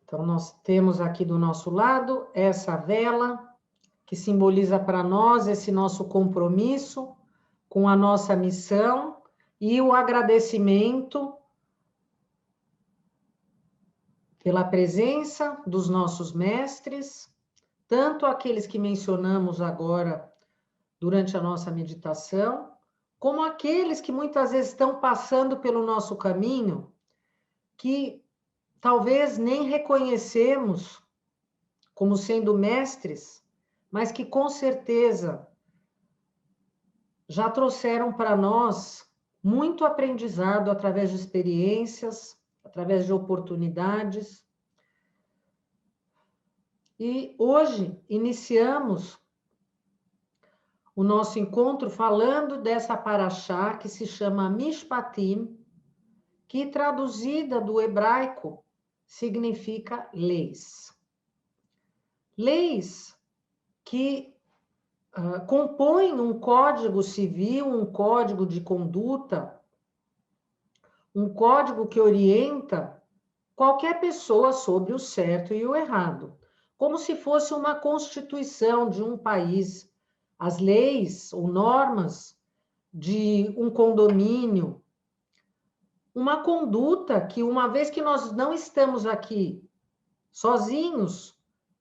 Então, nós temos aqui do nosso lado essa vela, que simboliza para nós esse nosso compromisso com a nossa missão e o agradecimento pela presença dos nossos mestres, tanto aqueles que mencionamos agora durante a nossa meditação, como aqueles que muitas vezes estão passando pelo nosso caminho, que talvez nem reconhecemos como sendo mestres, mas que com certeza já trouxeram para nós muito aprendizado através de experiências, através de oportunidades. E hoje iniciamos o nosso encontro falando dessa paraxá que se chama Mishpatim, que traduzida do hebraico significa leis. Leis que compõem um código civil, um código de conduta, um código que orienta qualquer pessoa sobre o certo e o errado, como se fosse uma constituição de um país, as leis ou normas de um condomínio, uma conduta que, uma vez que nós não estamos aqui sozinhos,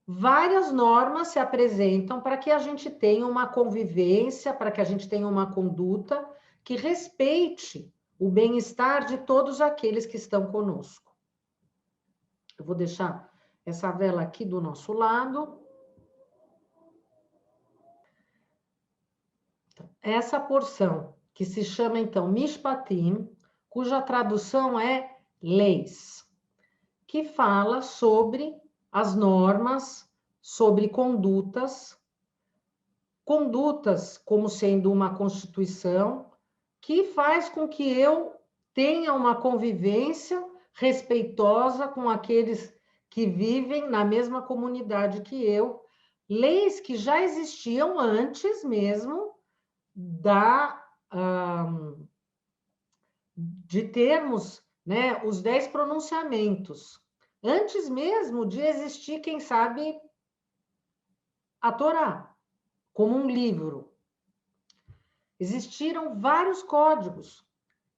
várias normas se apresentam para que a gente tenha uma convivência, para que a gente tenha uma conduta que respeite o bem-estar de todos aqueles que estão conosco. Eu vou deixar essa vela aqui do nosso lado. Essa porção, que se chama, então, Mishpatim, cuja tradução é leis, que fala sobre as normas, sobre condutas como sendo uma constituição, que faz com que eu tenha uma convivência respeitosa com aqueles que vivem na mesma comunidade que eu, leis que já existiam antes mesmo de termos, né, os 10 pronunciamentos, antes mesmo de existir, quem sabe, a Torá, como um livro. Existiram vários códigos.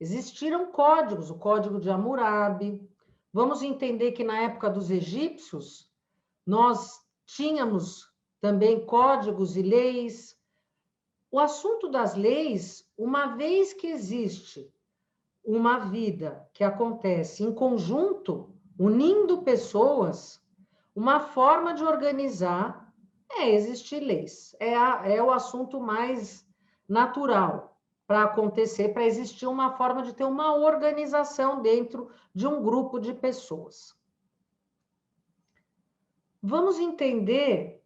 Existiram códigos, o Código de Hammurabi. Vamos entender que na época dos egípcios, nós tínhamos também códigos e leis. O assunto das leis, uma vez que existe uma vida que acontece em conjunto, unindo pessoas, uma forma de organizar é existir leis. É o assunto mais natural para acontecer, para existir uma forma de ter uma organização dentro de um grupo de pessoas. Vamos entender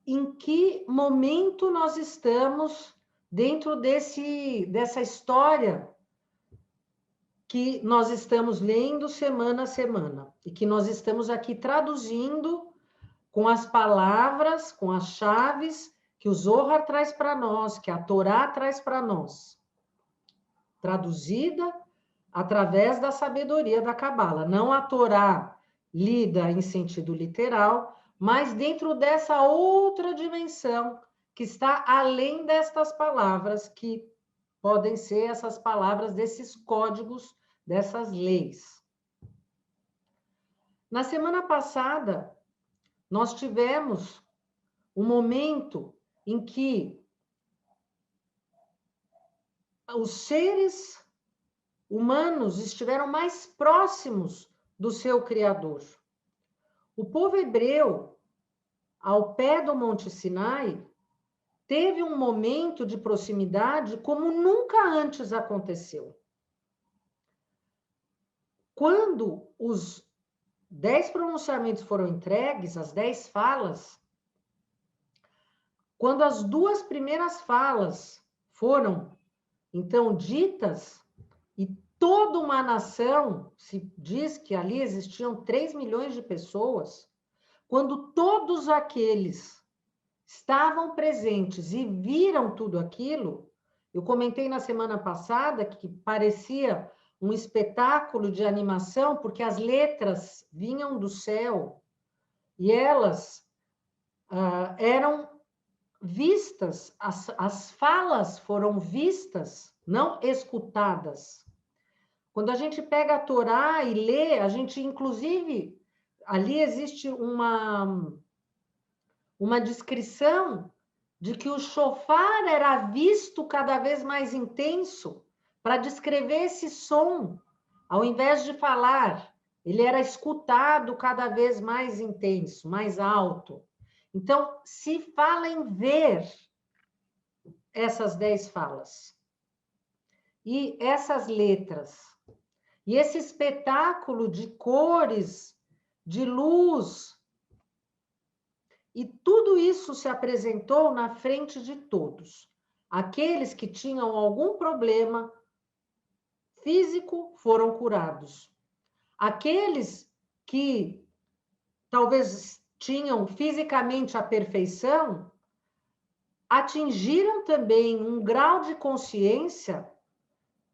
em que momento nós estamos dentro dessa história que nós estamos lendo semana a semana e que nós estamos aqui traduzindo com as palavras, com as chaves que o Zohar traz para nós, que a Torá traz para nós, traduzida através da sabedoria da Cabala, não a Torá lida em sentido literal, mas dentro dessa outra dimensão que está além destas palavras, que podem ser essas palavras desses códigos, dessas leis. Na semana passada, nós tivemos um momento em que os seres humanos estiveram mais próximos do seu Criador. O povo hebreu, ao pé do Monte Sinai, teve um momento de proximidade como nunca antes aconteceu. Quando os 10 pronunciamentos foram entregues, as 10 falas, quando as 2 primeiras falas foram, então, ditas, e toda uma nação, se diz que ali existiam 3 milhões de pessoas, quando todos aqueles estavam presentes e viram tudo aquilo, eu comentei na semana passada que parecia um espetáculo de animação, porque as letras vinham do céu e elas eram vistas, as falas foram vistas, não escutadas. Quando a gente pega a Torá e lê, a gente, inclusive, ali existe uma descrição de que o shofar era visto cada vez mais intenso para descrever esse som, ao invés de falar, ele era escutado cada vez mais intenso, mais alto. Então, se fala em ver essas 10 falas e essas letras, e esse espetáculo de cores, de luz, e tudo isso se apresentou na frente de todos. Aqueles que tinham algum problema físico foram curados. Aqueles que talvez tinham fisicamente a perfeição, atingiram também um grau de consciência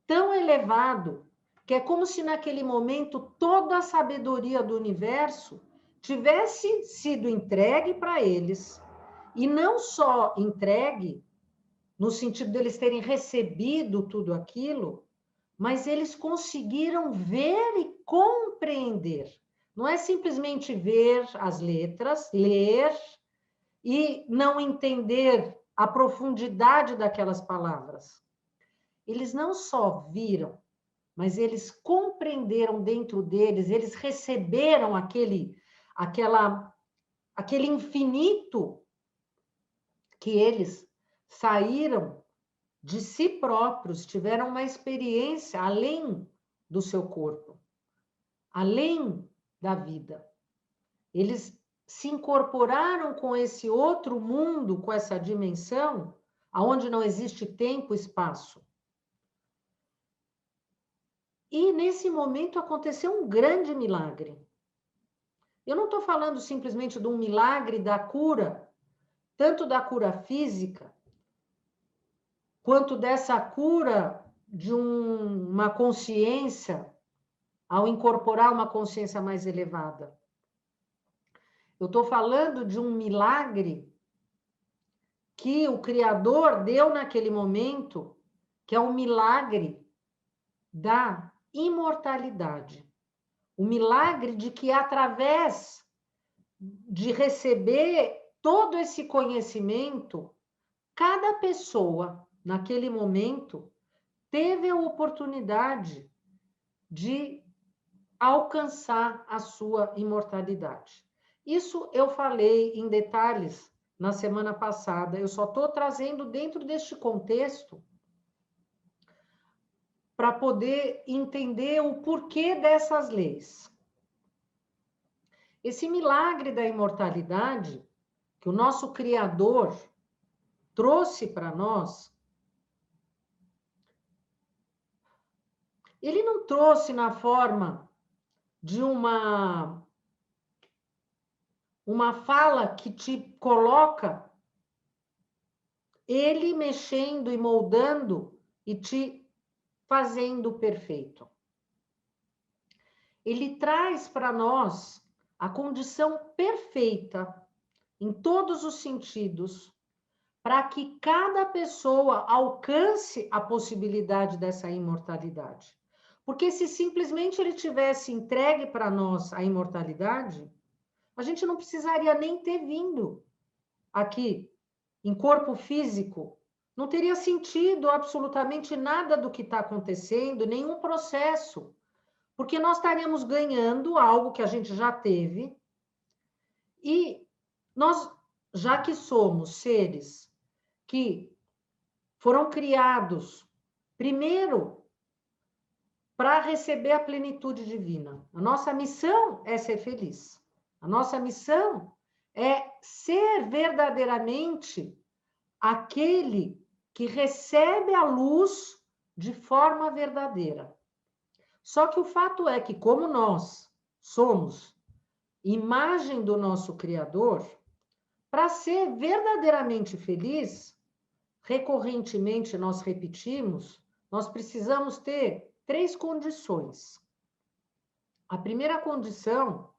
tão elevado, que é como se naquele momento toda a sabedoria do universo tivesse sido entregue para eles, e não só entregue, no sentido deles terem recebido tudo aquilo, mas eles conseguiram ver e compreender. Não é simplesmente ver as letras, ler e não entender a profundidade daquelas palavras. Eles não só viram, mas eles compreenderam dentro deles, eles receberam aquele infinito que eles saíram de si próprios, tiveram uma experiência além do seu corpo, além da vida. Eles se incorporaram com esse outro mundo, com essa dimensão, aonde não existe tempo e espaço. E nesse momento aconteceu um grande milagre. Eu não estou falando simplesmente de um milagre da cura, tanto da cura física, quanto dessa cura de uma consciência, ao incorporar uma consciência mais elevada. Eu estou falando de um milagre que o Criador deu naquele momento, que é o milagre da imortalidade. O milagre de que, através de receber todo esse conhecimento, cada pessoa, naquele momento, teve a oportunidade de alcançar a sua imortalidade. Isso eu falei em detalhes na semana passada, eu só estou trazendo dentro deste contexto para poder entender o porquê dessas leis. Esse milagre da imortalidade que o nosso Criador trouxe para nós, ele não trouxe na forma de uma fala que te coloca ele mexendo e moldando e te fazendo perfeito. Ele traz para nós a condição perfeita, em todos os sentidos, para que cada pessoa alcance a possibilidade dessa imortalidade. Porque se simplesmente ele tivesse entregue para nós a imortalidade, a gente não precisaria nem ter vindo aqui em corpo físico. Não teria sentido absolutamente nada do que está acontecendo, nenhum processo. Porque nós estaríamos ganhando algo que a gente já teve. E nós, já que somos seres que foram criados, primeiro, para receber a plenitude divina. A nossa missão é ser feliz. A nossa missão é ser verdadeiramente aquele que recebe a luz de forma verdadeira. Só que o fato é que, como nós somos imagem do nosso Criador, para ser verdadeiramente feliz, recorrentemente nós repetimos, nós precisamos ter 3 condições. A primeira condição,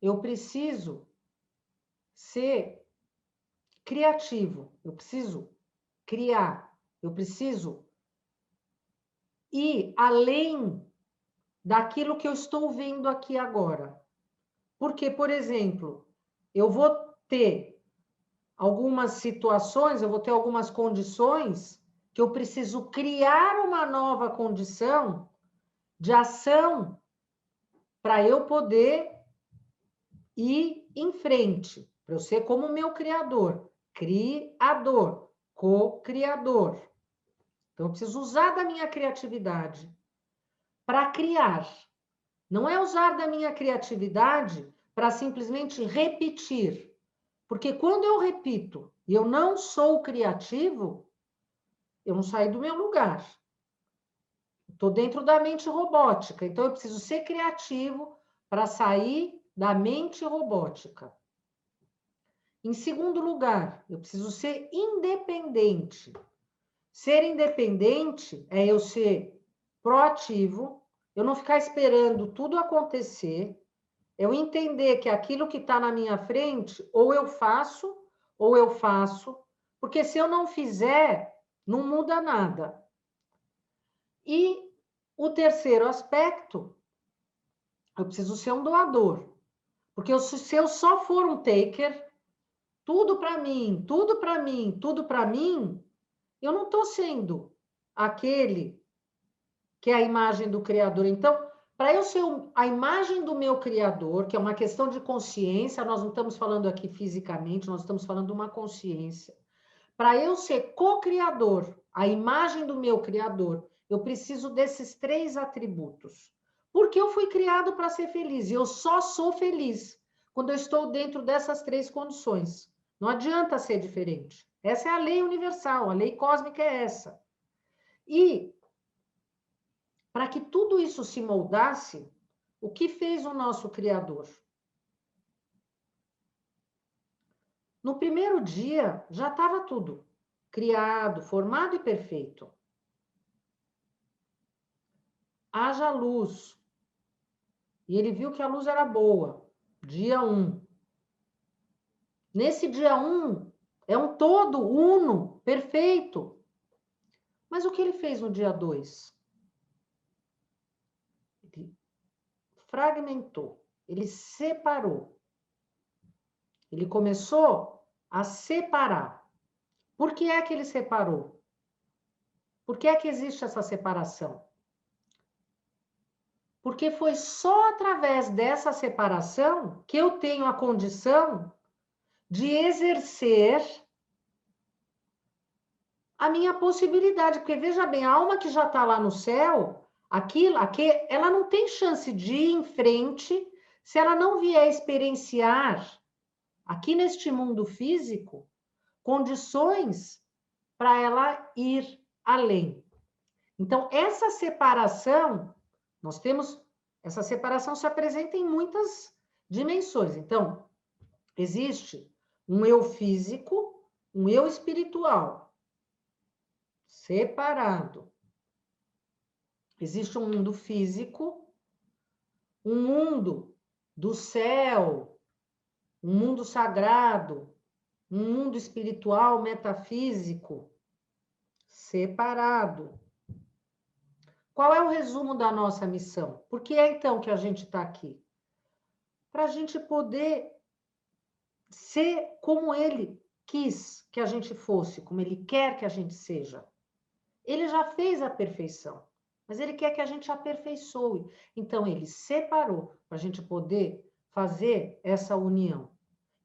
eu preciso ser criativo, eu preciso criar, eu preciso ir além daquilo que eu estou vendo aqui agora. Porque, por exemplo, eu vou ter algumas situações, eu vou ter algumas condições que eu preciso criar uma nova condição de ação para eu poder ir em frente, para eu ser como meu criador, criador, co-criador. Então, eu preciso usar da minha criatividade para criar. Não é usar da minha criatividade para simplesmente repetir. Porque quando eu repito e eu não sou criativo, eu não saí do meu lugar. Estou dentro da mente robótica. Então, eu preciso ser criativo para sair da mente robótica. Em segundo lugar, eu preciso ser independente. Ser independente é eu ser proativo, eu não ficar esperando tudo acontecer, eu entender que aquilo que está na minha frente, ou eu faço, porque se eu não fizer, não muda nada. E o terceiro aspecto, eu preciso ser um doador. Porque se eu só for um taker, tudo para mim, tudo para mim, tudo para mim, eu não estou sendo aquele que é a imagem do Criador. Então, para eu ser a imagem do meu Criador, que é uma questão de consciência, nós não estamos falando aqui fisicamente, nós estamos falando de uma consciência. Para eu ser co-criador, a imagem do meu Criador, eu preciso desses 3 atributos. Porque eu fui criado para ser feliz, e eu só sou feliz quando eu estou dentro dessas 3 condições. Não adianta ser diferente. Essa é a lei universal, a lei cósmica é essa. E para que tudo isso se moldasse, o que fez o nosso Criador? No primeiro dia, já estava tudo criado, formado e perfeito. Haja luz. E ele viu que a luz era boa. Dia 1. Nesse dia 1, é um todo uno, perfeito. Mas o que ele fez no dia 2? Ele fragmentou, ele separou. Ele começou a separar. Por que é que ele separou? Por que é que existe essa separação? Porque foi só através dessa separação que eu tenho a condição de exercer a minha possibilidade. Porque, veja bem, a alma que já está lá no céu, aqui, ela não tem chance de ir em frente se ela não vier experienciar, aqui neste mundo físico, condições para ela ir além. Então, essa separação, essa separação se apresenta em muitas dimensões. Então, existe um eu físico, um eu espiritual, separado. Existe um mundo físico, um mundo do céu, um mundo sagrado, um mundo espiritual, metafísico, separado. Qual é o resumo da nossa missão? Por que é então que a gente está aqui? Para a gente poder ser como ele quis que a gente fosse, como ele quer que a gente seja. Ele já fez a perfeição, mas ele quer que a gente aperfeiçoe. Então, ele separou para a gente poder fazer essa união.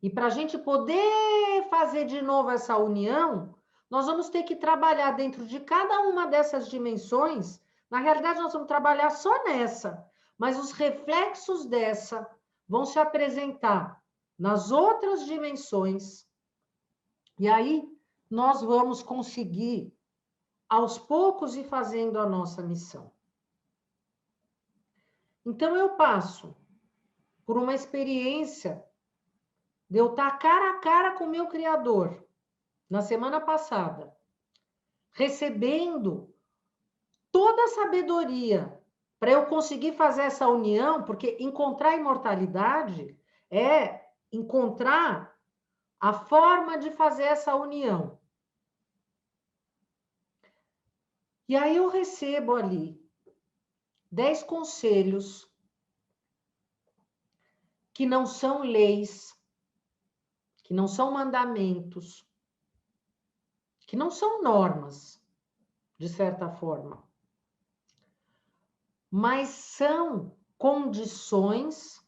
E para a gente poder fazer de novo essa união, nós vamos ter que trabalhar dentro de cada uma dessas dimensões. Na realidade, nós vamos trabalhar só nessa, mas os reflexos dessa vão se apresentar nas outras dimensões. E aí nós vamos conseguir, aos poucos, ir fazendo a nossa missão. Então, eu passo por uma experiência de eu estar cara a cara com o meu Criador, na semana passada, recebendo toda a sabedoria para eu conseguir fazer essa união, porque encontrar a imortalidade é encontrar a forma de fazer essa união. E aí eu recebo ali 10 conselhos que não são leis, que não são mandamentos, que não são normas, de certa forma, mas são condições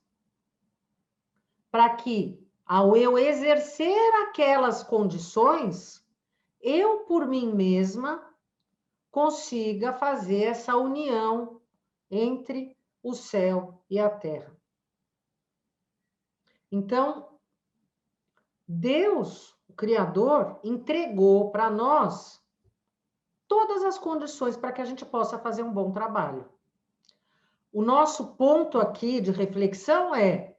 para que, ao eu exercer aquelas condições, eu, por mim mesma, consiga fazer essa união entre o céu e a terra. Então, Deus, o Criador, entregou para nós todas as condições para que a gente possa fazer um bom trabalho. O nosso ponto aqui de reflexão é: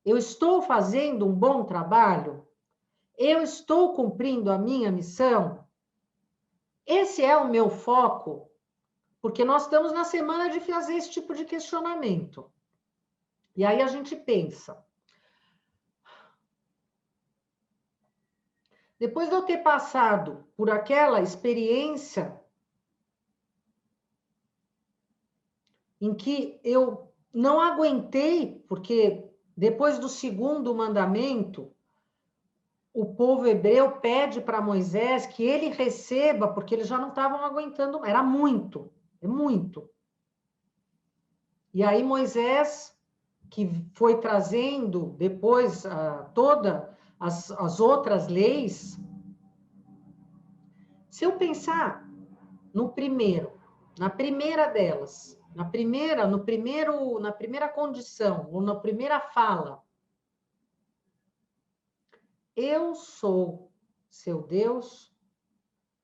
eu estou fazendo um bom trabalho? Eu estou cumprindo a minha missão? Esse é o meu foco, porque nós estamos na semana de fazer esse tipo de questionamento. E aí a gente pensa, depois de eu ter passado por aquela experiência em que eu não aguentei, porque depois do segundo mandamento, o povo hebreu pede para Moisés que ele receba, porque eles já não estavam aguentando, era muito, é muito. E aí Moisés, que foi trazendo depois todas as outras leis, se eu pensar no primeiro, na primeira delas, na primeira condição, ou na primeira fala, eu sou seu Deus,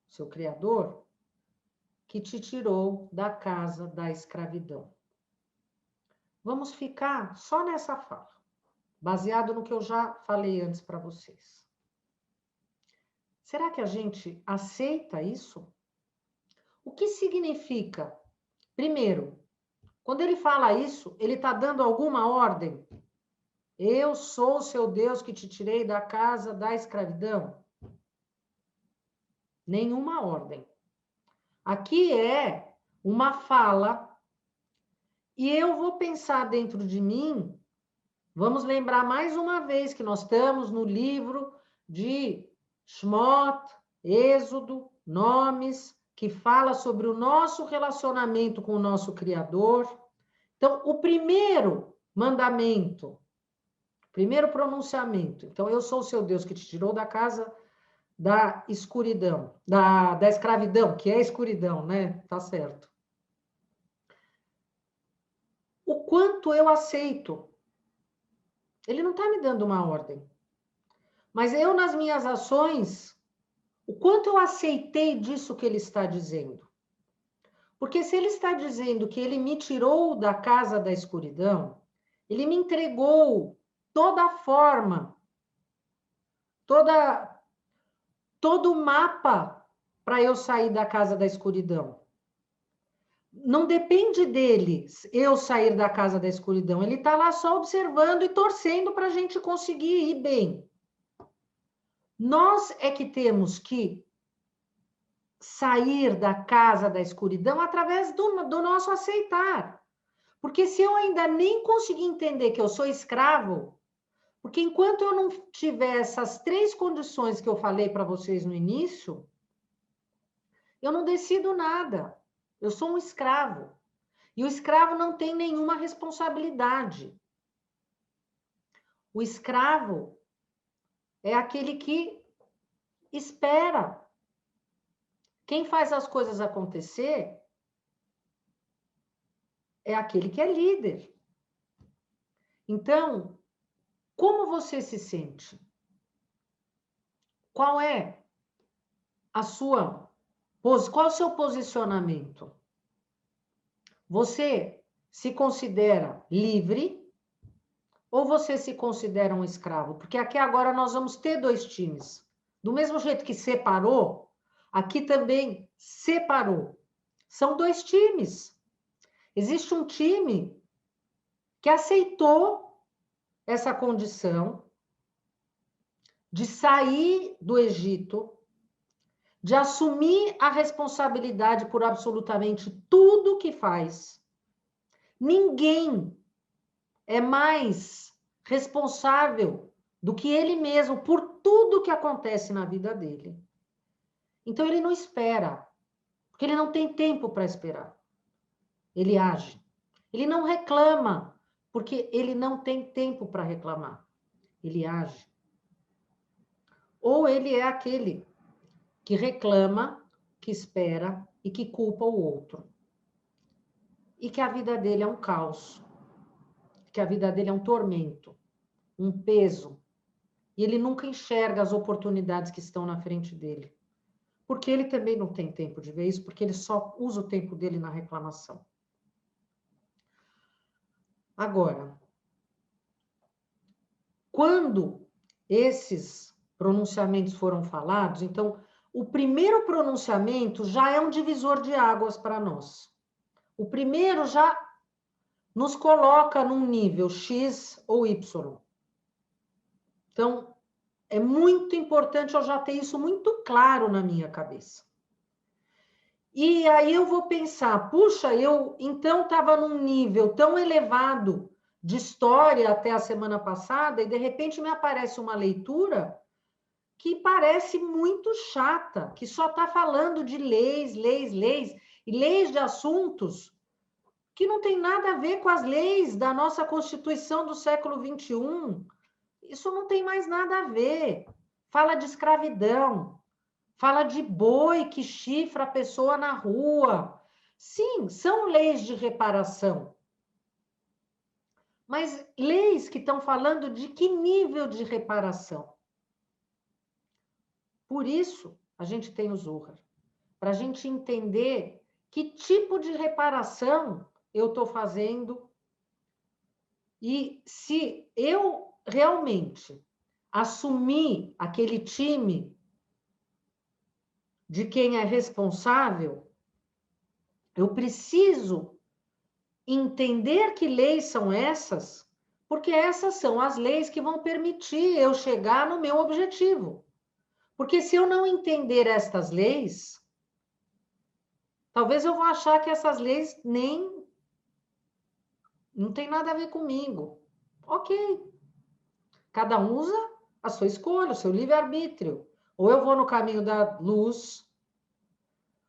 seu Criador, que te tirou da casa da escravidão. Vamos ficar só nessa fala, baseado no que eu já falei antes para vocês. Será que a gente aceita isso? O que significa? Primeiro, quando ele fala isso, ele está dando alguma ordem? Eu sou o seu Deus que te tirei da casa da escravidão? Nenhuma ordem. Aqui é uma fala, e eu vou pensar dentro de mim, vamos lembrar mais uma vez que nós estamos no livro de Shmot, Êxodo, Nomes, que fala sobre o nosso relacionamento com o nosso Criador. Então, o primeiro mandamento, primeiro pronunciamento, então, eu sou o seu Deus que te tirou da casa da escuridão, da escravidão, que é a escuridão, né? Tá certo. O quanto eu aceito. Ele não está me dando uma ordem. Mas eu, nas minhas ações, o quanto eu aceitei disso que ele está dizendo. Porque se ele está dizendo que ele me tirou da casa da escuridão, ele me entregou toda a forma, todo o mapa para eu sair da casa da escuridão. Não depende dele eu sair da casa da escuridão. Ele está lá só observando e torcendo para a gente conseguir ir bem. Nós é que temos que sair da casa da escuridão através do nosso aceitar. Porque se eu ainda nem conseguir entender que eu sou escravo, porque enquanto eu não tiver essas 3 condições que eu falei para vocês no início, eu não decido nada. Eu sou um escravo. E o escravo não tem nenhuma responsabilidade. O escravo é aquele que espera. Quem faz as coisas acontecer é aquele que é líder. Então, como você se sente? Qual é qual é o seu posicionamento? Você se considera livre ou você se considera um escravo? Porque aqui agora nós vamos ter 2 times. Do mesmo jeito que separou, aqui também separou. São dois times. Existe um time que aceitou essa condição de sair do Egito, de assumir a responsabilidade por absolutamente tudo que faz. Ninguém é mais responsável do que ele mesmo por tudo que acontece na vida dele. Então ele não espera, porque ele não tem tempo para esperar. Ele age. Ele não reclama, porque ele não tem tempo para reclamar. Ele age. Ou ele é aquele que reclama, que espera e que culpa o outro. E que a vida dele é um caos. Que a vida dele é um tormento, um peso. E ele nunca enxerga as oportunidades que estão na frente dele. Porque ele também não tem tempo de ver isso, porque ele só usa o tempo dele na reclamação. Agora, quando esses pronunciamentos foram falados, então, o primeiro pronunciamento já é um divisor de águas para nós. O primeiro já nos coloca num nível X ou Y. Então, é muito importante eu já ter isso muito claro na minha cabeça. E aí eu vou pensar, puxa, eu então estava num nível tão elevado de história até a semana passada, e de repente me aparece uma leitura que parece muito chata, que só está falando de leis, e leis de assuntos que não tem nada a ver com as leis da nossa Constituição do século XXI. Isso não tem mais nada a ver. Fala de escravidão, fala de boi que chifra a pessoa na rua. Sim, são leis de reparação. Mas leis que estão falando de que nível de reparação? Por isso, a gente tem o Zohar. Para a gente entender que tipo de reparação eu estou fazendo e se eu realmente assumir aquele time de quem é responsável, eu preciso entender que leis são essas, porque essas são as leis que vão permitir eu chegar no meu objetivo. Porque se eu não entender estas leis, talvez eu vou achar que essas leis nem não tem nada a ver comigo. Ok. Cada um usa a sua escolha, o seu livre-arbítrio. Ou eu vou no caminho da luz,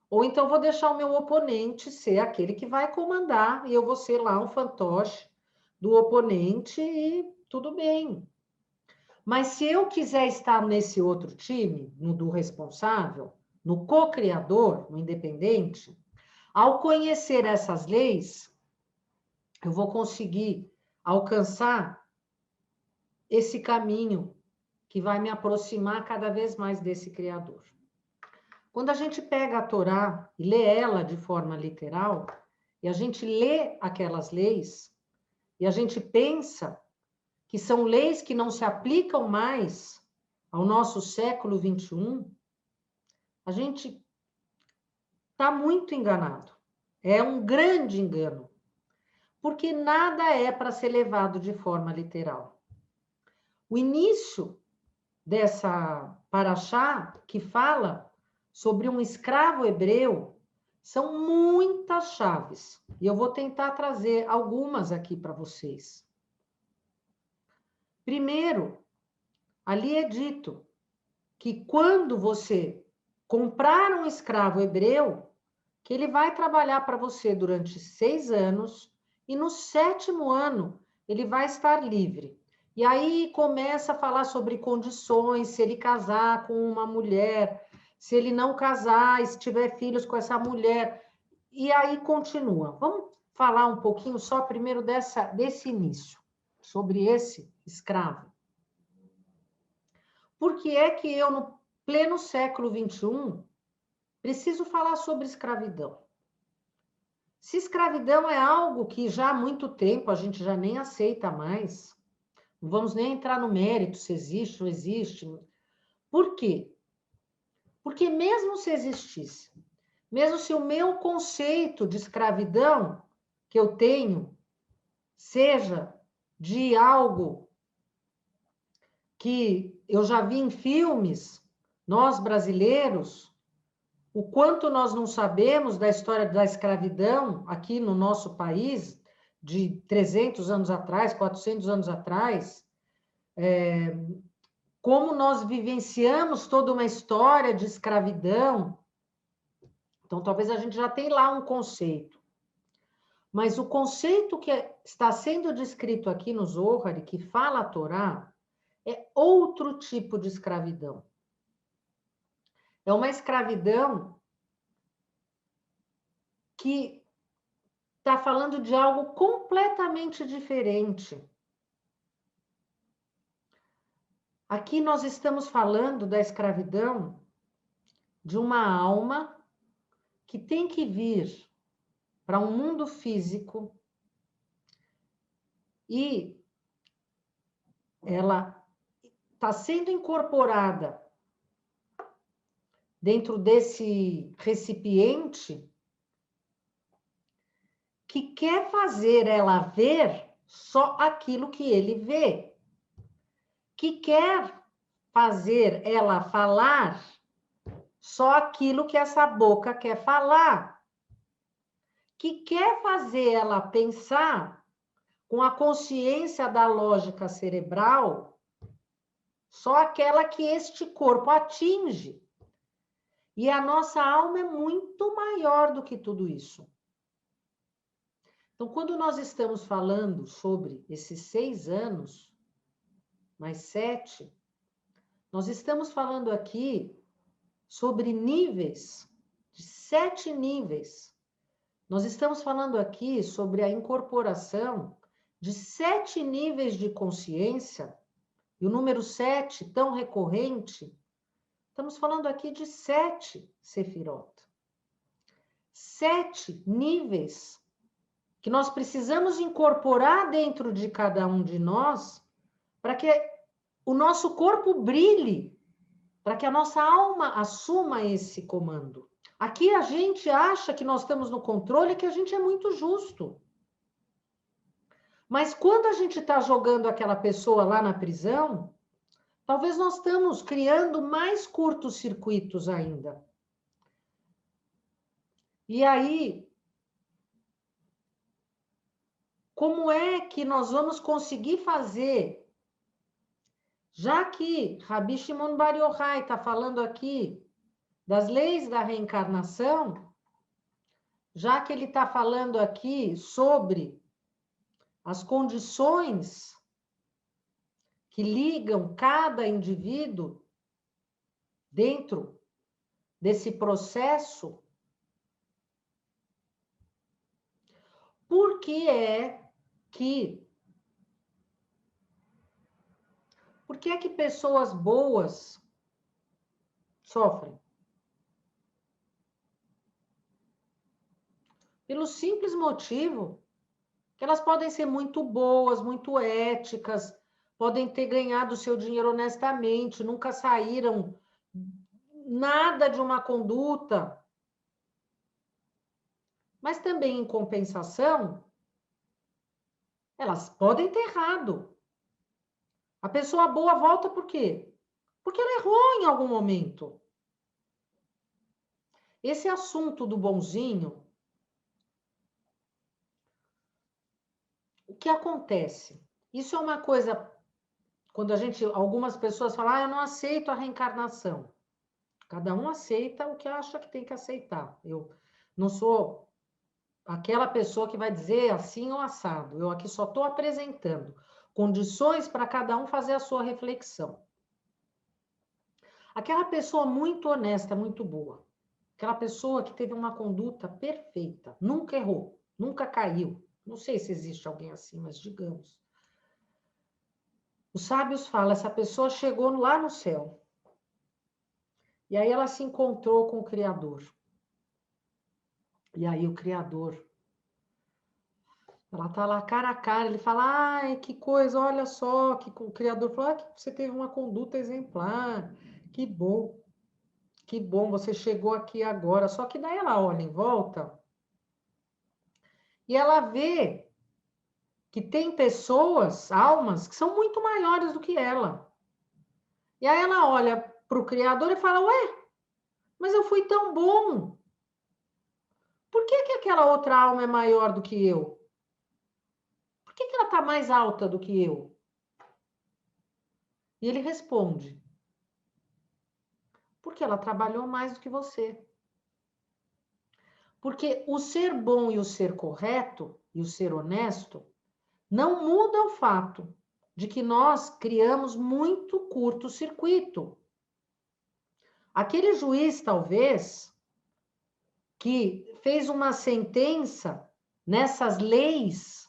ou então vou deixar o meu oponente ser aquele que vai comandar, e eu vou ser lá um fantoche do oponente e tudo bem. Mas se eu quiser estar nesse outro time, no do responsável, no co-criador, no independente, ao conhecer essas leis, eu vou conseguir alcançar esse caminho que vai me aproximar cada vez mais desse Criador. Quando a gente pega a Torá e lê ela de forma literal, e a gente lê aquelas leis, e a gente pensa que são leis que não se aplicam mais ao nosso século XXI, a gente está muito enganado. É um grande engano. Porque nada é para ser levado de forma literal. O início dessa paraxá, que fala sobre um escravo hebreu, são muitas chaves. E eu vou tentar trazer algumas aqui para vocês. Primeiro, ali é dito que quando você comprar um escravo hebreu, que ele vai trabalhar para você durante 6 anos, e no 7º ano ele vai estar livre. E aí começa a falar sobre condições, se ele casar com uma mulher, se ele não casar, se tiver filhos com essa mulher. E aí continua. Vamos falar um pouquinho só primeiro desse início, sobre esse escravo. Por que é que eu, no pleno século XXI, preciso falar sobre escravidão? Se escravidão é algo que já há muito tempo a gente já nem aceita mais, não vamos nem entrar no mérito se existe ou não existe. Por quê? Porque mesmo se existisse, mesmo se o meu conceito de escravidão que eu tenho seja de algo que eu já vi em filmes, nós brasileiros, o quanto nós não sabemos da história da escravidão aqui no nosso país, de 300 anos atrás, 400 anos atrás, como nós vivenciamos toda uma história de escravidão. Então, talvez a gente já tenha lá um conceito. Mas o conceito que está sendo descrito aqui no Zohar, que fala a Torá, é outro tipo de escravidão. É uma escravidão que está falando de algo completamente diferente. Aqui nós estamos falando da escravidão de uma alma que tem que vir para um mundo físico e ela está sendo incorporada dentro desse recipiente que quer fazer ela ver só aquilo que ele vê, que quer fazer ela falar só aquilo que essa boca quer falar, que quer fazer ela pensar com a consciência da lógica cerebral só aquela que este corpo atinge. E a nossa alma é muito maior do que tudo isso. Então, quando nós estamos falando sobre esses 6 anos, mais 7, nós estamos falando aqui sobre níveis, de 7 níveis. Nós estamos falando aqui sobre a incorporação de 7 níveis de consciência, e o número 7, tão recorrente, estamos falando aqui de 7 sefirot. 7 níveis que nós precisamos incorporar dentro de cada um de nós para que o nosso corpo brilhe, para que a nossa alma assuma esse comando. Aqui a gente acha que nós estamos no controle, que a gente é muito justo. Mas quando a gente está jogando aquela pessoa lá na prisão, talvez nós estamos criando mais curtos-circuitos ainda. E aí, como é que nós vamos conseguir fazer? Já que Rabi Shimon Bar Yochai está falando aqui das leis da reencarnação, já que ele está falando aqui sobre as condições que ligam cada indivíduo dentro desse processo, por que é que pessoas boas sofrem? Pelo simples motivo que elas podem ser muito boas, muito éticas, podem ter ganhado seu dinheiro honestamente, nunca saíram nada de uma conduta. Mas também, em compensação, elas podem ter errado. A pessoa boa volta por quê? Porque ela errou em algum momento. Esse assunto do bonzinho, o que acontece? Isso é uma coisa, quando algumas pessoas falam, eu não aceito a reencarnação. Cada um aceita o que acha que tem que aceitar. Eu não sou aquela pessoa que vai dizer assim ou assado. Eu aqui só estou apresentando condições para cada um fazer a sua reflexão. Aquela pessoa muito honesta, muito boa. Aquela pessoa que teve uma conduta perfeita, nunca errou, nunca caiu. Não sei se existe alguém assim, mas digamos. Os sábios falam, essa pessoa chegou lá no céu. E aí ela se encontrou com o Criador. E aí o Criador, ela tá lá cara a cara, ele fala, ai, que coisa, olha só, que o Criador falou, que você teve uma conduta exemplar, que bom. que bom, você chegou aqui agora. Só que daí ela olha em volta e ela vê que tem pessoas, almas, que são muito maiores do que ela. E aí ela olha para o Criador e fala, ué, mas eu fui tão bom. Por que que aquela outra alma é maior do que eu? Por que que ela está mais alta do que eu? E ele responde, porque ela trabalhou mais do que você. Porque o ser bom e o ser correto e o ser honesto não muda o fato de que nós criamos muito curto-circuito. Aquele juiz, talvez, que fez uma sentença nessas leis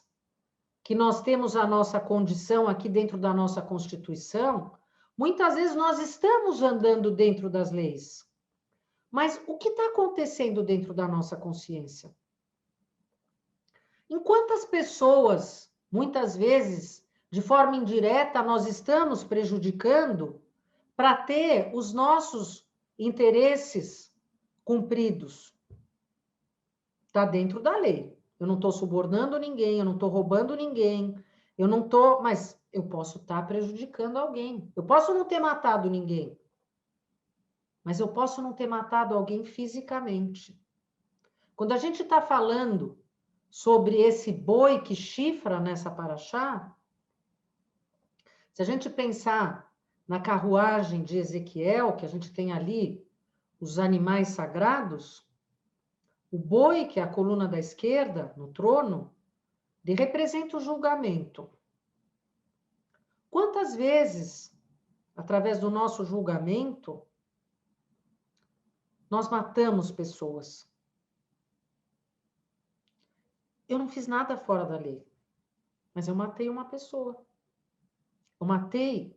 que nós temos a nossa condição aqui dentro da nossa Constituição, muitas vezes nós estamos andando dentro das leis. Mas o que está acontecendo dentro da nossa consciência? Em quantas pessoas, muitas vezes, de forma indireta, nós estamos prejudicando para ter os nossos interesses cumpridos? Está dentro da lei. Eu não estou subornando ninguém, eu não estou roubando ninguém, eu não estou, mas eu posso estar prejudicando alguém. Eu posso não ter matado ninguém, mas eu posso não ter matado alguém fisicamente. Quando a gente está falando sobre esse boi que chifra nessa paraxá, se a gente pensar na carruagem de Ezequiel, que a gente tem ali os animais sagrados, o boi, que é a coluna da esquerda, no trono, ele representa o julgamento. Quantas vezes, através do nosso julgamento, nós matamos pessoas? Eu não fiz nada fora da lei, mas eu matei uma pessoa. Eu matei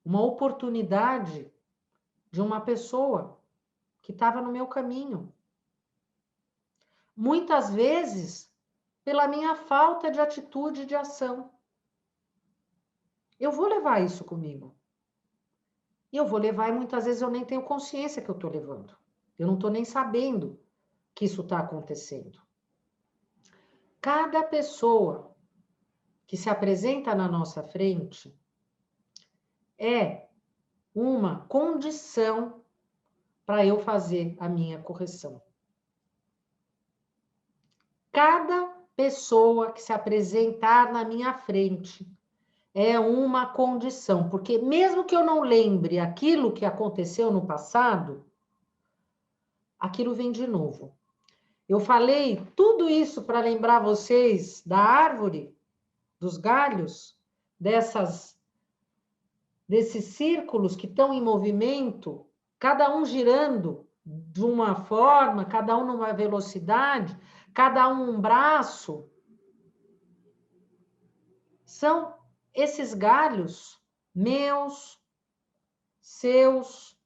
uma oportunidade de uma pessoa que estava no meu caminho. Muitas vezes, pela minha falta de atitude e de ação. Eu vou levar isso comigo. E eu vou levar, e muitas vezes eu nem tenho consciência que eu estou levando. Eu não estou nem sabendo que isso está acontecendo. Cada pessoa que se apresenta na nossa frente é uma condição para eu fazer a minha correção. Cada pessoa que se apresentar na minha frente é uma condição, porque mesmo que eu não lembre aquilo que aconteceu no passado, aquilo vem de novo. Eu falei tudo isso para lembrar vocês da árvore, dos galhos, desses círculos que estão em movimento, cada um girando de uma forma, cada um numa velocidade, cada um braço. São esses galhos meus, seus,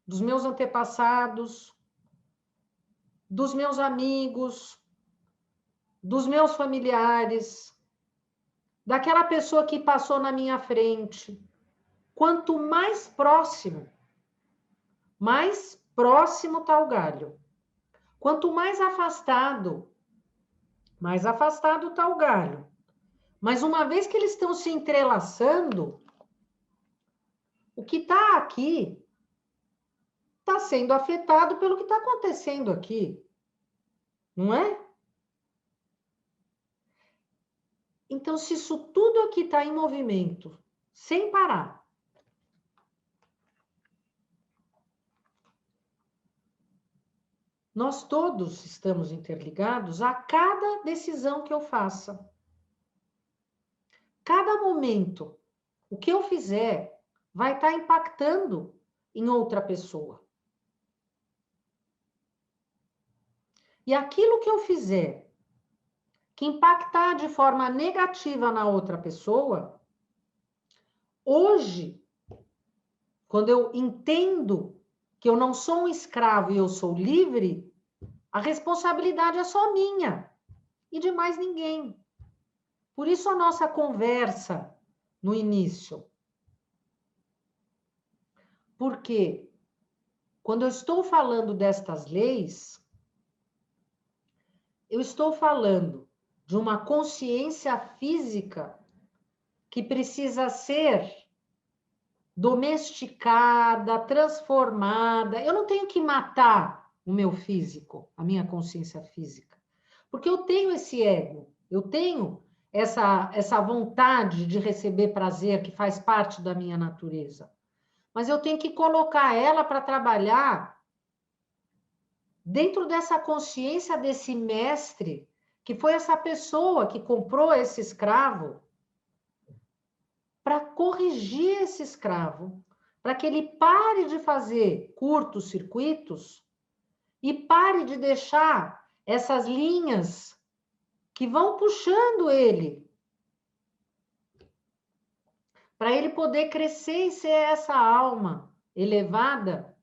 dos meus antepassados, dos meus amigos, dos meus familiares, daquela pessoa que passou na minha frente. Quanto mais próximo está o galho. Quanto mais afastado está o galho. Mas uma vez que eles estão se entrelaçando, o que está aqui está sendo afetado pelo que está acontecendo aqui. Não é? Então, se isso tudo aqui está em movimento, sem parar, nós todos estamos interligados a cada decisão que eu faça. Cada momento, o que eu fizer vai estar impactando em outra pessoa. E aquilo que eu fizer que impactar de forma negativa na outra pessoa, hoje, quando eu entendo que eu não sou um escravo e eu sou livre, a responsabilidade é só minha e de mais ninguém. Por isso a nossa conversa no início. Porque Quando eu estou falando destas leis, eu estou falando de uma consciência física que precisa ser domesticada, transformada. Eu não tenho que matar o meu físico, a minha consciência física, porque eu tenho esse ego, eu tenho essa vontade de receber prazer que faz parte da minha natureza. Mas eu tenho que colocar ela para trabalhar dentro dessa consciência desse mestre, que foi essa pessoa que comprou esse escravo, para corrigir esse escravo, para que ele pare de fazer curtos circuitos e pare de deixar essas linhas que vão puxando ele, para ele poder crescer e ser essa alma elevada,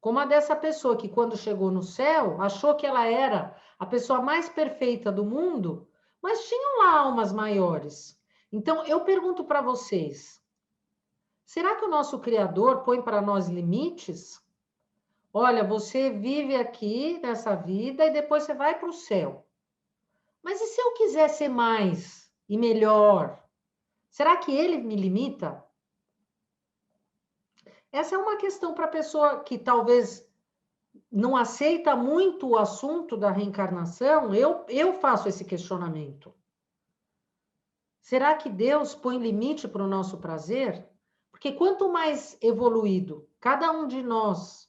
como a dessa pessoa que, quando chegou no céu, achou que ela era a pessoa mais perfeita do mundo, mas tinham lá almas maiores. Então, eu pergunto para vocês, será que o nosso Criador põe para nós limites? Olha, você vive aqui nessa vida e depois você vai para o céu. Mas e se eu quiser ser mais e melhor? Será que ele me limita? Essa é uma questão para a pessoa que talvez não aceita muito o assunto da reencarnação. Eu faço esse questionamento. Será que Deus põe limite para o nosso prazer? Porque quanto mais evoluído cada um de nós,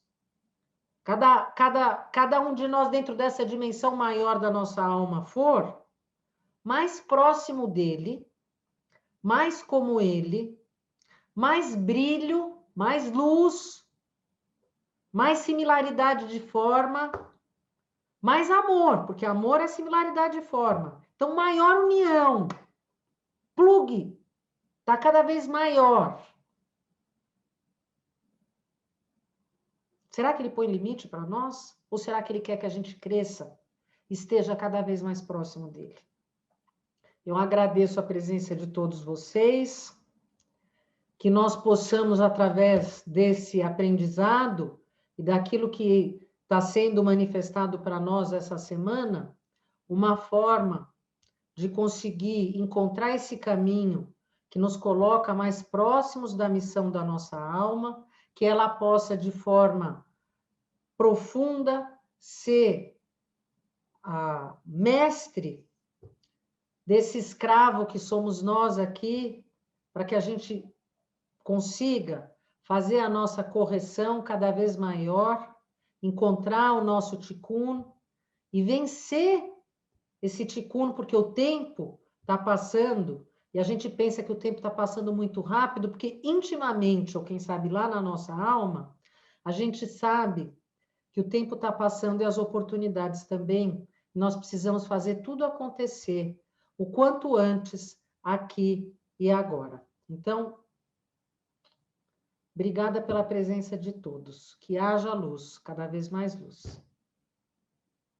cada um de nós dentro dessa dimensão maior da nossa alma for, mais próximo dele, mais como ele, mais brilho, mais luz, mais similaridade de forma, mais amor, porque amor é similaridade de forma. Então, maior união, plug, está cada vez maior. Será que ele põe limite para nós? Ou será que ele quer que a gente cresça, esteja cada vez mais próximo dele? Eu agradeço a presença de todos vocês, que nós possamos, através desse aprendizado e daquilo que está sendo manifestado para nós essa semana, uma forma de conseguir encontrar esse caminho que nos coloca mais próximos da missão da nossa alma, que ela possa, de forma profunda, ser a mestre desse escravo que somos nós aqui, para que a gente consiga fazer a nossa correção cada vez maior, encontrar o nosso tikkun e vencer esse tikkun, porque o tempo está passando e a gente pensa que o tempo está passando muito rápido, porque intimamente, ou quem sabe lá na nossa alma, a gente sabe que o tempo está passando e as oportunidades também. Nós precisamos fazer tudo acontecer o quanto antes, aqui e agora. Então, obrigada pela presença de todos. Que haja luz, cada vez mais luz.